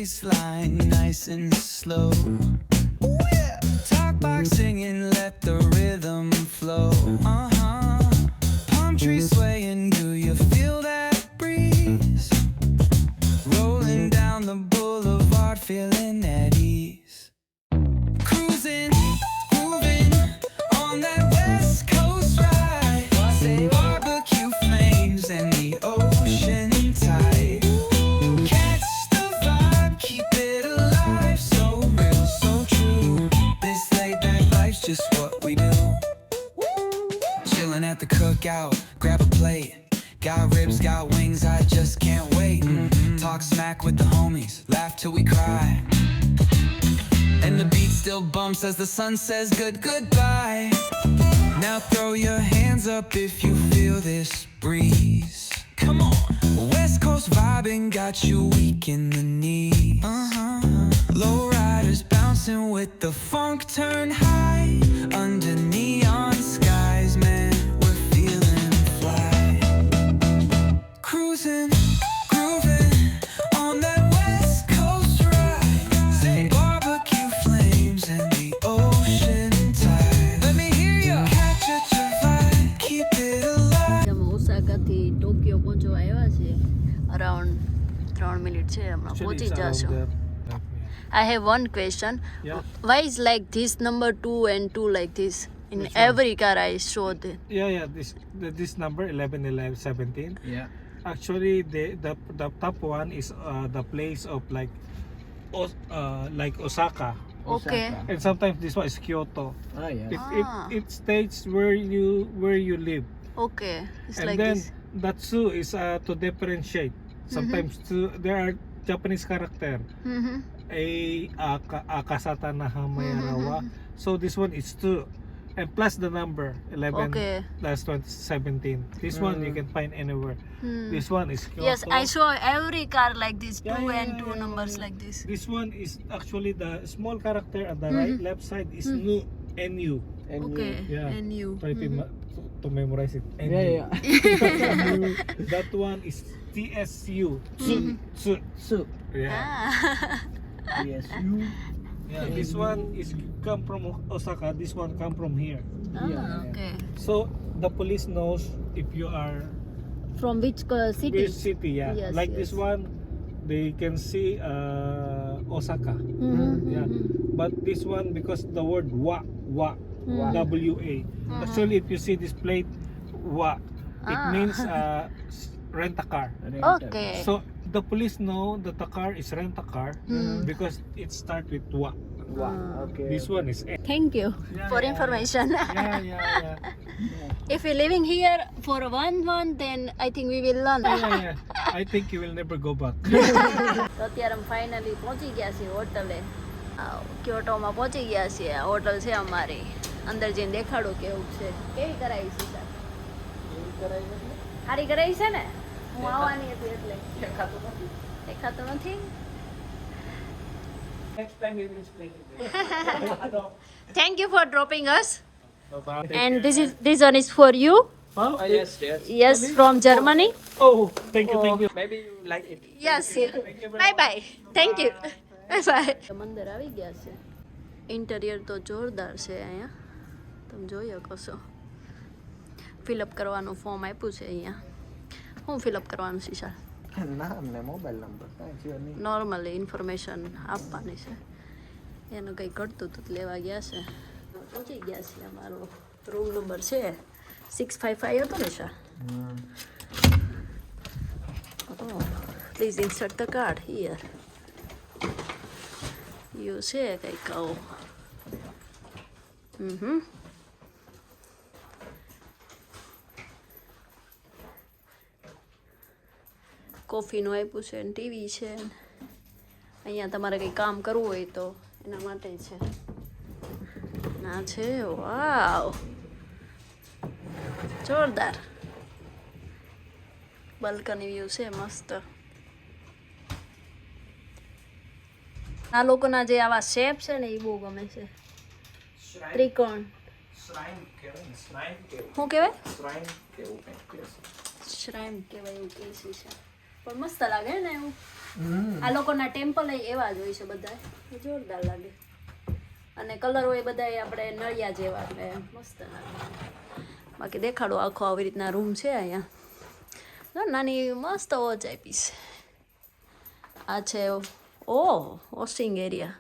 baseline nice and slow. Ooh, yeah. Talk box singing, let the rhythm flow. Palm tree swaying, do you feel that breeze? Rolling down the boulevard, feeling at ease. Cruising, moving on that West Coast ride. Say barbecue flames and the ocean tide. Catch the vibe, keep it alive. So real, so true. This laid back life's just what we do. Chilling at the cookout, grab a plate. Got ribs, got wings, I just can't wait. Talk smack with the homies, laugh till we cry. And the beat still bumps as the sun says goodbye. Now throw your hands up if you feel this breeze. Come on. West Coast vibing got you weak in the knees. Low riders bouncing with the funk turn high. Under neon skies, man, we're feeling fly. Cruising, grooving on that West Coast ride. Say barbecue flames and the ocean tide. Let me hear you catch your vibe, keep it alive. અમે ઓસાકાથી Tokyo પહોંચવા આવ્યા છીએ. Around 3 minute છે, હમણાં પહોંચી જશું. I have one question. Yeah. Why is like this number 2 and 2 like this? In Which one? every car I showed it. Yeah. This number 11, 11, 17. Yeah. Actually, the top one is the place of like Osaka, Okay. and sometimes this one is Kyoto. Ah, yeah. It states where you live, Okay. It's and like then this. that two is to differentiate. Sometimes two, there are Japanese character. Akasata na Hamayarawa. So this one is 2. And plus the number 11, Okay. that's 17. This one you can find anywhere. This one is Kyoto. Yes, I saw every car like this, 2 Yeah, and 2 yeah, numbers yeah. like this. This one is actually the small character at the right left side is NU. Okay. Yeah. And you. Try to memorize it. NU. Yeah. That one is TSU. Tsu. So, Yeah. yes. Yeah. This one is come from Osaka. This one come from here. Yeah. Okay. So the police knows if you are From which city? which city. Yeah. Yes, Like yes. this one, they can see Osaka. Yeah. But this one, because the word wa WA. Actually, if you see this plate wa, it means rent a car. Okay. So the police know that the car is rent a car because it starts with wa. Wow. Okay. This one is N. Thank you Yeah, for yeah. information. Yeah. If you're living here for 1 month, then I think we will learn. Yeah. I think you will never go back. તો અત્યારે અમે finally પહોંચી ગયા છીએ હોટલે. ક્યોટોમાં પહોંચી ગયા છીએ. Hotel છે અમારી. અંદર જઈને દેખાડો કેવું છે. કેવી કરાવી છે સર? સારી કરાવી છે ને? હું આવવાની હતી એટલે દેખાતું નથી. Next time we will explain it. Thank you for dropping us. And this one is for you. Oh, Yes. Yes, from Germany. oh, thank you. Maybe you like it. Yes. Bye bye. Thank you. Bye bye. મંદિર આવી ગયા છે. Interior તો જોરદાર છે અહીંયા. તમે જોઈ શકો છો. ફિલઅપ કરવાનું ફોર્મ આપ્યું છે અહીંયા. હું ફિલઅપ કરવાનું છે સર? નામ ને મોબાઈલ નંબર કાંઈ છે નહીં. નોર્મલી ઇન્ફોર્મેશન આપવાની છે. એનું કંઈ ઘટતું હતું તો લેવા ગયા છે. પહોંચી ગયા છે. અમારો રૂમ નંબર છે 655 હતો ને sir? Please insert the card here. You છે કંઈક આવો. કોફીનું આપ્યું છે ને ટીવી છે. અહીંયા તમારે કંઈ કામ કરવું હોય તો એના માટે છે. ના છે વાવ જોરદાર. બાલ્કની વ્યૂ છે મસ્ત. આ લોકોના જે આવા શેપ છે ને એ બહુ ગમે છે. ત્રિકોણ શ્રાઇન કહેવાય. શું કહેવાય? શ્રાઇન કેવું કંઈક કહેશે. શ્રાઇમ કહેવાય એવું કહે છે. પણ મસ્ત લાગે ને એવું. આ લોકોના ટેમ્પલ એવા જ હોય છે બધા, જોરદાર લાગે. અને કલરો એ બધા આપણે નળિયા જેવા એટલે મસ્ત લાગે. બાકી દેખાડો આખો આવી રીતના રૂમ છે અહીંયા. નાની મસ્ત વોચ આપી છે. આ છે વોશિંગ એરિયા.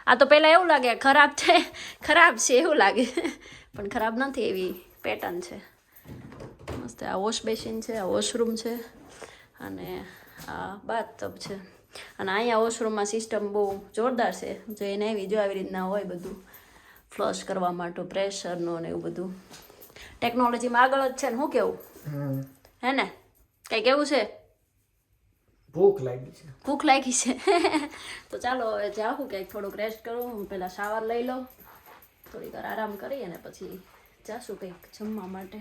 આ તો પહેલાં એવું લાગે ખરાબ છે એવું લાગે, પણ ખરાબ નથી, એવી પેટર્ન છે મસ્ત. આ વોશ બેસિન છે, આ વોશરૂમ છે, અને આ બાથટબ છે. અને અહીંયા વોશરૂમમાં સિસ્ટમ બહુ જોરદાર છે. જો એને એવી જો આવી રીતના હોય બધું ફ્લશ કરવા માટે, પ્રેશરનું ને એવું બધું. ટેકનોલોજીમાં આગળ જ છે ને, શું કેવું હે ને? કંઈ કેવું છે? ભૂખ લાગી છે. તો ચાલો હવે જાઉં કંઈક થોડુંક રેસ્ટ કરું. હું પહેલાં શાવર લઈ લઉં, થોડીક વાર આરામ કરી અને પછી જાશું કંઈક જમવા માટે.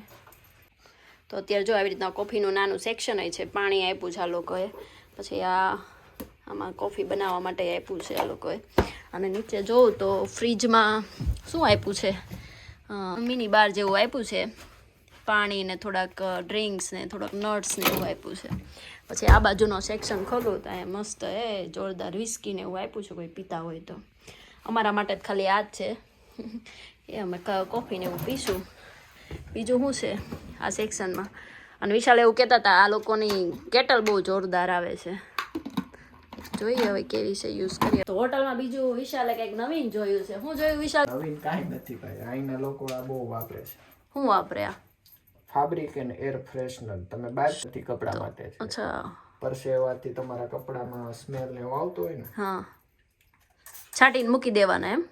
તો અત્યારે જો આવી રીતના કોફીનું નાનું સેક્શન છે. પાણી આપ્યું છે આ લોકોએ, પછી આમાં કોફી બનાવવા માટે આપ્યું છે આ લોકોએ. અને નીચે જોઉં તો ફ્રીજમાં શું આપ્યું છે, મિની બાર જેવું આપ્યું છે. પાણી ને થોડાક ડ્રિંક્સ ને થોડાક નટ્સ ને એવું આપ્યું છે. પછી આ બાજુનો સેક્શન ખોલું તો એ મસ્ત જોરદાર વિસ્કી ને એવું આપ્યું છે, કોઈ પીતા હોય તો. અમારા માટે જ ખાલી આ જ છે, એ અમે કોફી ને એવું પીશું. બીજું શું છે આ સેક્શનમાં? અને વિશાલ એવું કહેતા હતા આ લોકોની કેટલ બહુ જોરદાર આવે છે. જોઈએ હવે કેવી છે, યુઝ કરીએ. તો હોટલમાં બીજું વિશાલે કંઈક નવીન જોયું છે. શું જોયું વિશાલ? નવીન કાંઈ નથી ભાઈ, અહીંના લોકો આ બહુ વાપરે છે. શું વાપરે આ? Fabric and air freshener. તમે બહારથી કપડા માટે છે. અચ્છા. પરસેવાથી તમારા કપડામાં સ્મેલ ને એવું આવતું હોય ને, હા, છાંટીને મૂકી દેવાના એમ.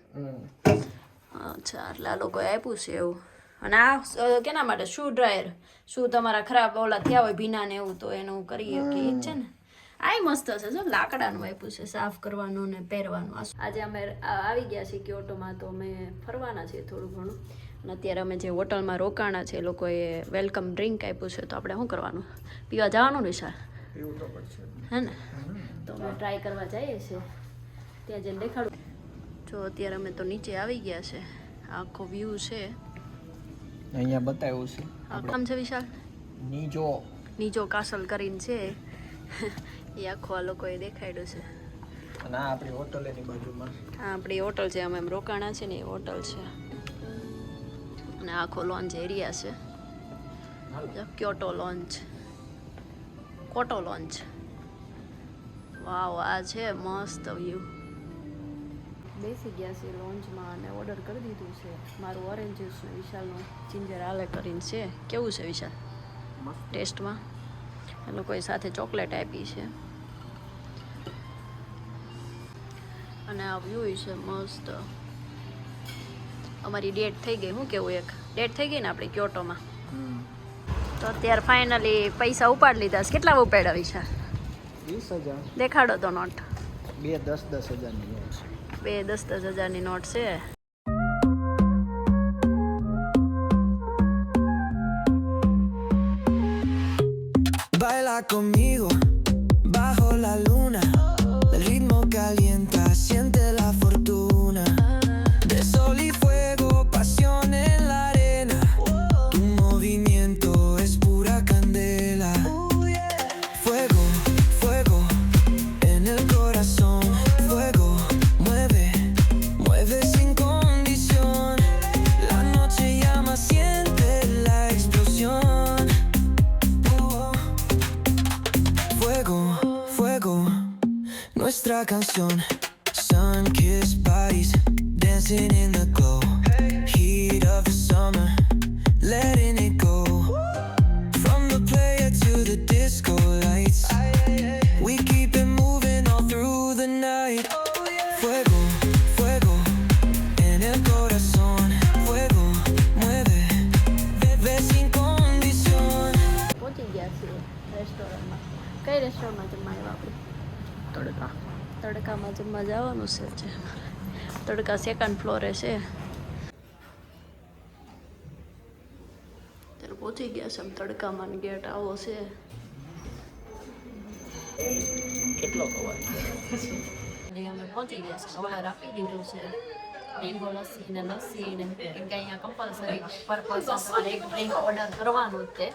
અચ્છા, એટલે આ લોકોએ આપ્યું છે એવું. અને આ કેના માટે? શૂ ડ્રાયર. શું તમારા ખરાબ ઓલા થયા હોય ભીના ને એવું, તો એનું કરી શકીએ છે ને. આ મસ્ત છે, જો લાકડાનું આપ્યું છે, સાફ કરવાનું ને પહેરવાનું. આજે અમે આવી ગયા છીએ ક્યોટોમાં, તો અમે ફરવાના છીએ થોડું ઘણું. અને અત્યારે અમે જે હોટલમાં રોકાણા છે, એ લોકોએ વેલકમ ડ્રિંક આપ્યું છે, તો આપણે શું કરવાનું? પીવા જવાનું ને વિશાલ? એવું તો પડશે હે ને? તો અમે ટ્રાય કરવા જઈએ છીએ, ત્યાં જઈને દેખાડું. જો અત્યારે અમે તો નીચે આવી ગયા છે. આખો વ્યૂ છે અહીંયા બતાવ્યું છે. આમ છે વિશાલ, નીજો કાસલ કરીને છે એ આખો આ લોકોએ દેખાડ્યું છે. અને આ આપણી હોટલ એની બાજુમાં. આ આપણી હોટલ છે, અમે એમ રોકાણા છે ને એ હોટલ છે. અને આખો લોન્ચ એરિયા છે, ક્યોટો લોન્ચ, કોટો લોન્ચ. વાવ, આ છે મસ્ત વ્યૂ. બેસી ગયા છે લોન્ચમાં અને ઓર્ડર કરી દીધું છે. મારું ઓરેન્જ જ્યુસ ને વિશાલનું જિંજર આલે કરીને છે. કેવું છે વિશાલ ટેસ્ટમાં? એ લોકોએ સાથે ચોકલેટ આપી છે. અને આ વ્યૂ છે મસ્ત. અમારી ડેટ થઈ ગઈ. શું કેવું, એક ડેટ થઈ ગઈ ને આપણી ક્યોટોમાં. તો અત્યારે ફાઇનલી પૈસા ઉપાડી લીધા છે. કેટલા ઉપાડ્યા વિશાલ? 20,000. દેખાડો તો નોટ. 2 10,000ની નોટ. 2 10,000ની નોટ છે. Baila conmigo bajo la luna, el ritmo calienta, siente la fortuna de sol y fuego, pasión en la arena, tu movimiento es pura candela, fuego, fuego en el corazón, fuego, mueve, mueve sin condición, la noche llama, siente la explosión. Fuego, fuego, nuestra canción. Sun-kissed bodies dancing in the glow. Heat of the summer, letting it go. From the player to the disco lights, we keep it moving all through the night. Fuego, fuego en el corazón. Fuego, mueve, bebé sin condición. પહોંચી ગયા છીએ રેસ્ટોરન્ટમાં. કઈ રેસ્ટોરન્ટમાં જમવા આવ્યા આપણે? તડકામાં જમવા જવાનું છે. તડકા સેકન્ડ ફ્લોરે છે. ત્યારે પહોંચી ગયા છે. તડકામાં ગેટ આવો છે. કેટલો કવાય? અમે પહોંચી ગયા છે. સવાર આપી દીધું છે. મેંગો લસ્સી ને કેમ કે અહીંયા કમ્પલસરી પર પર્સન એક ડ્રિંક ઓર્ડર કરવાનું જ છે.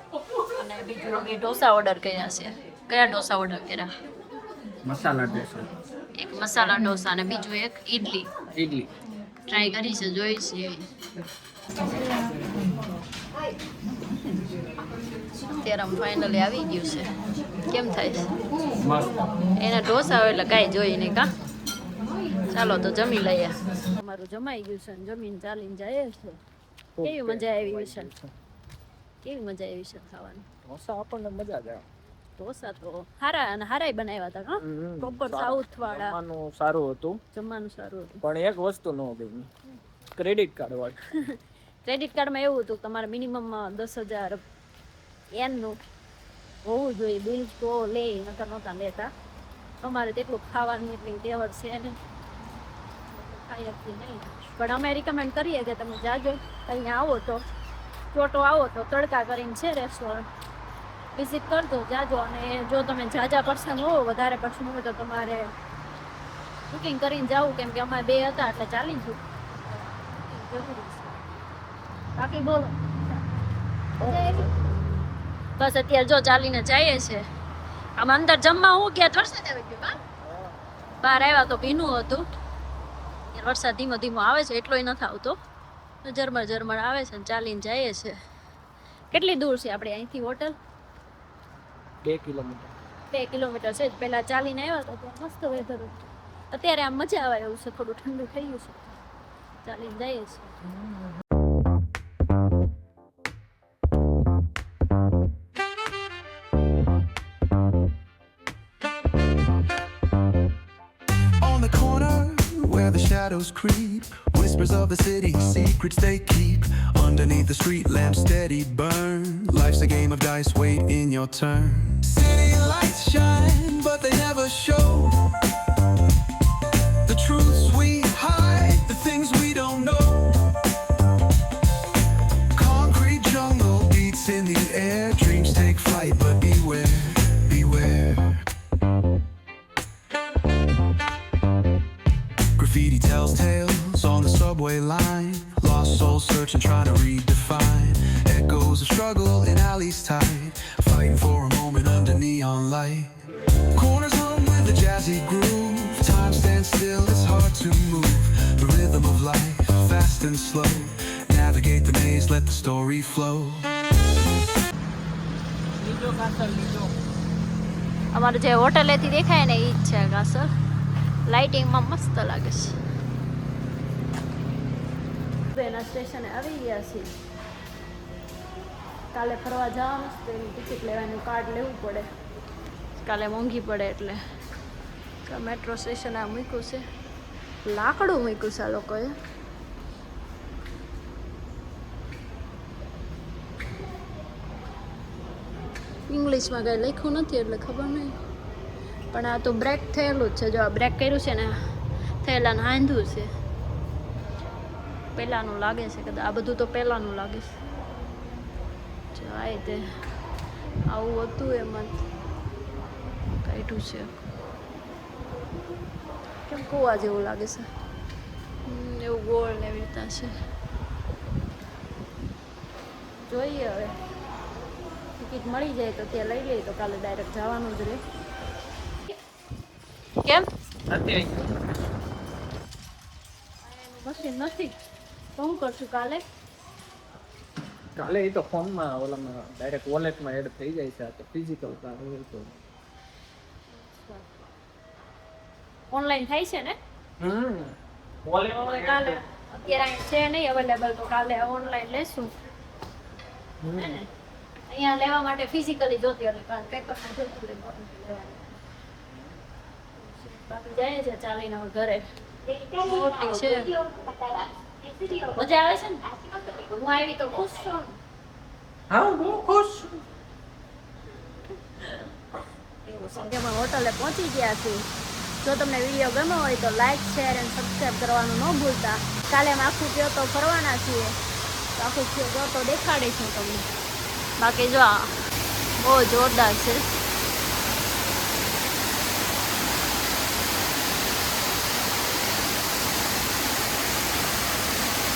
અને બીજું અમે ઢોસા ઓર્ડર કર્યા છે. કયા ઢોસા ઓર્ડર કર્યા? મસાલા ઢોસા એક મસાલા ઢોસા અને બીજું એક ઈડલી ઇડલી ટ્રાય કરી છે, જોઈ છે. અત્યારે આમ ફાઇનલી આવી ગયું છે. કેમ થાય છે? મસ્ત એના ઢોસા હોય એટલે કાંઈ જોઈએ નહીં કા. ચાલો તો જમી લઈએ. અમારું જમાઈ ગયું છે ને જમીન ચાલીને જાય છે. કેવી મજા આવી વિશાલ? કેવી મજા આવી છે ખાવાની? ઢોસા આપણને મજા જ આવે ઢોસા તો હારા અને હારાય બનાવ્યા હતા કા. પ્રોપર સાઉથ વાળા. જમવાનું સારું હતું જમવાનું સારું હતું. પણ એક વસ્તુ ન ગમી ક્રેડિટ કાર્ડ વાળી ક્રેડિટ કાર્ડમાં એવું હતું તમારે મિનિમમ 10,000 એનનું હોવું જોઈએ બિલ તો લે નકર નહોતા લેતા. અમારે તેટલું ખાવાની એટલી ટેવડ છે ને ખાઈ શકતી નહીં. પણ અમે રિકમેન્ડ કરીએ કે તમે જાજો અહીંયા આવો તો ચોટો આવો તો તડકા કરીને છે રેસ્ટોરન્ટ વિઝિટ કરજો જાજો. અને જો તમે જાજા પર્સન હો વધારે પર્સન હોય તો તમારે બુકિંગ કરીને જાવું કેમ કે અમારે 2 હતા એટલે ચાલી જવું જરૂરી છે. બાકી બોલો બસ અત્યારે જો ચાલીને જઈએ છે. આમ અંદર જમવા હું ગયા વરસાદ આવી ગયો બા બહાર આવ્યા તો ભીનું હતું. વરસાદ ધીમો ધીમો આવે છે એટલોય નથી આવતો ઝરમર ઝરમર આવે છે ને ચાલીને જઈએ છે. કેટલી દૂર છે આપણે અહીંથી હોટલ? 2 કિલોમીટર 2 કિલોમીટર છે. પહેલા ચાલીને આવ્યા તો ત્યાં મસ્ત વેધર હતું. અત્યારે આમ મજા આવે એવું છે, થોડું ઠંડુ થઈ ગયું છે. ચાલીને જઈએ છીએ. On the corner where the shadows creep, whispers of the city, secrets they keep. Underneath the street lamps steady burn. Life's a game of dice, wait in your turn. City lights shine, but they never show the truths we hide, the things we don't know. Concrete jungle beats in the air, dreams take flight, but beware, beware. Graffiti tells tales on the subway line. Lost souls searching, trying to redefine. Echoes of struggle in alleys tight, fighting for a moment under neon light. Corners hum with a jazzy groove. Time stands still, it's hard to move. The rhythm of life, fast and slow. Navigate the maze, let the story flow. લીજો કાસર લીજો અમારે જે હોટલેથી દેખાય ને એ જ છે કાસર. લાઇટિંગમાં મસ્ત લાગે છે. એના સ્ટેશને આવી ગયા છીએ. કાલે ફરવા જવાનું છે તો એની ટિકિટ લેવાનું કાર્ડ લેવું પડે. કાલે મોંઘી પડે એટલે મેટ્રો સ્ટેશન આ મૂક્યું છે. લાકડું મૂક્યું છે આ લોકોએ. ઇંગ્લિશમાં કંઈ લખ્યું નથી એટલે ખબર નહીં. પણ આ તો બ્રેક થયેલું જ છે. જો આ બ્રેક કર્યું છે ને થયેલા ને હાંધું છે. પહેલાંનું લાગે છે કદાચ. આ બધું તો પહેલાંનું લાગે છે. જાય તે આવું હતું એમાં કાઢ્યું છે. કેમ કુવા જેવું લાગે છે એવું ગોળ ને એવી રીતના છે. જોઈએ હવે ટિકિટ મળી જાય તો ત્યાં લઈ લઈએ તો કાલે ડાયરેક્ટ જવાનું જ રહે. કેમ મશીન નથી તો હું કરશું કાલે? કાલે એ તો ફોનમાં ઓલામાં ડાયરેક્ટ વોલેટમાં એડ થઈ જાય છે. આ તો ફિઝિકલ કાર્ડ હોય તો ઓનલાઈન થાય છે ને? વોલેટ કાલે અત્યારે અહીં છે નહીં અવેલેબલ તો કાલે ઓનલાઈન લેશું. અહીંયા લેવા માટે ફિઝિકલી જોતી એટલે કારણ પેપરમાં જોતું લેવાનું. બાકી જાય છે ચાલીને હવે ઘરે. મોટી છે મજા આવે છે ને. હું આવી તો ખુશ છું. હા હું ખુશ છું. સંધ્યામાં હોટલે પહોંચી ગયા છીએ. જો તમને વિડીયો ગમ્યો હોય તો લાઈક શેર અને સબસ્ક્રાઈબ કરવાનું ન ભૂલતા. કાલે અમે આખું કયો તો ફરવાના છીએ તો આખું કયો તો દેખાડીશું તમને. બાકી જો આ બહુ જોરદાર છે.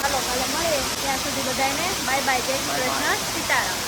ચાલો કાલે મળીએ. ત્યાં સુધી બધાને બાય બાય. જય શ્રી કૃષ્ણ. સીતારામ.